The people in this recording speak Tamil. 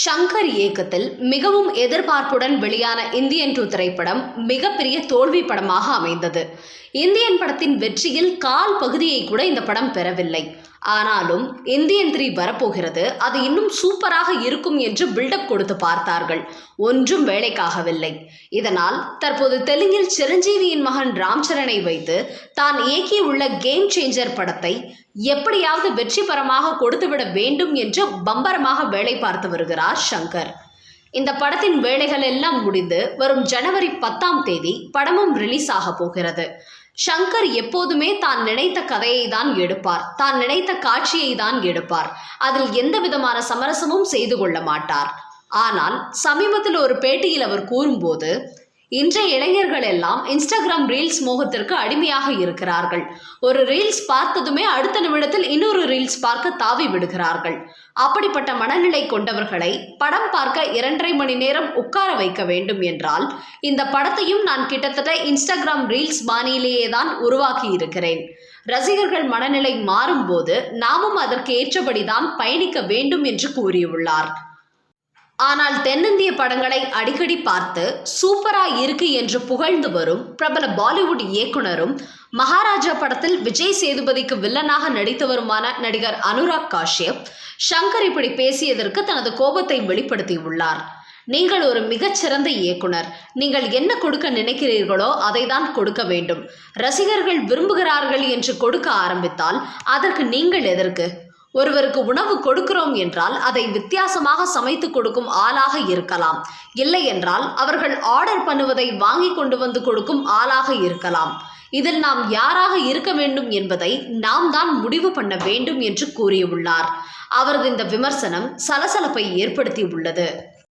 ஷங்கர் இயக்கத்தில் மிகவும் எதிர்பார்ப்புடன் வெளியான இந்தியன் 2 திரைப்படம் மிகப்பெரிய தோல்வி படமாக அமைந்தது. இந்தியன் படத்தின் வெற்றியில் கால் பகுதியை கூட இந்த படம் பெறவில்லை. ஆனாலும் இந்தியன் 3 வரப்போகிறது, அது இன்னும் சூப்பராக இருக்கும் என்று பில்டப் கொடுத்து பார்த்தார்கள். ஒன்றும் வேலைக்காகவில்லை. இதனால் தற்போது தெலுங்கில் சிரஞ்சீவியின் மகன் ராம்சரனை வைத்து தான் இயக்கியுள்ள கேம் சேஞ்சர் படத்தை எப்படியாவது வெற்றிகரமாக கொடுத்துவிட வேண்டும் என்று பம்பரமாக வேலை பார்த்து வருகிறார் ஷங்கர். இந்த படத்தின் வேலைகள் எல்லாம் முடிந்து வரும் ஜனவரி 10ஆம் தேதி படமும் ரிலீஸ் ஆக போகிறது. ஷங்கர் எப்போதுமே தான் நினைத்த கதையை தான் எடுப்பார், தான் நினைத்த காட்சியை தான் எடுப்பார். அதில் எந்த விதமான சமரசமும் செய்து கொள்ள மாட்டார். ஆனால் சமீபத்தில் ஒரு பேட்டியில் அவர் கூறும்போது, இன்றைய இளைஞர்கள் எல்லாம் இன்ஸ்டாகிராம் ரீல்ஸ் மோகத்திற்கு அடிமையாக இருக்கிறார்கள். ஒரு ரீல்ஸ் பார்த்ததுமே அடுத்த நிமிடத்தில் இன்னொரு ரீல்ஸ் பார்க்க தாவி விடுகிறார்கள். அப்படிப்பட்ட மனநிலை கொண்டவர்களை படம் பார்க்க 2.5 மணி நேரம் உட்கார வைக்க வேண்டும் என்றால் இந்த படத்தையும் நான் கிட்டத்தட்ட இன்ஸ்டாகிராம் ரீல்ஸ் பாணியிலேயே தான் உருவாக்கி இருக்கிறேன். ரசிகர்கள் மனநிலை மாறும்போது நாமும் அதற்கு ஏற்றபடிதான் பயணிக்க வேண்டும் என்று கூறியுள்ளார். ஆனால் தென்னிந்திய படங்களை அடிக்கடி பார்த்து சூப்பரா இருக்கு என்று புகழ்ந்து வரும் பிரபல பாலிவுட் இயக்குனரும் மகாராஜா படத்தில் விஜய் சேதுபதிக்கு வில்லனாக நடித்து வருமான நடிகர் அனுராக் காஷ்யப் ஷங்கர் இப்படி பேசியதற்கு தனது கோபத்தை வெளிப்படுத்தியுள்ளார். நீங்கள் ஒரு மிகச்சிறந்த இயக்குனர், நீங்கள் என்ன கொடுக்க நினைக்கிறீர்களோ அதை தான் கொடுக்க வேண்டும். ரசிகர்கள் விரும்புகிறார்கள் என்று கொடுக்க ஆரம்பித்தால் அதற்கு நீங்கள் எதற்கு? ஒருவருக்கு உணவு கொடுக்கிறோம் என்றால் அதை வித்தியாசமாக சமைத்து கொடுக்கும் ஆளாக இருக்கலாம். இல்லை என்றால் அவர்கள் ஆர்டர் பண்ணுவதை வாங்கி கொண்டு வந்து கொடுக்கும் ஆளாக இருக்கலாம். இதில் நாம் யாராக இருக்க வேண்டும் என்பதை நாம் தான் முடிவு பண்ண வேண்டும் என்று கூறியுள்ளார். அவரது இந்த விமர்சனம் சலசலப்பை ஏற்படுத்தி உள்ளது.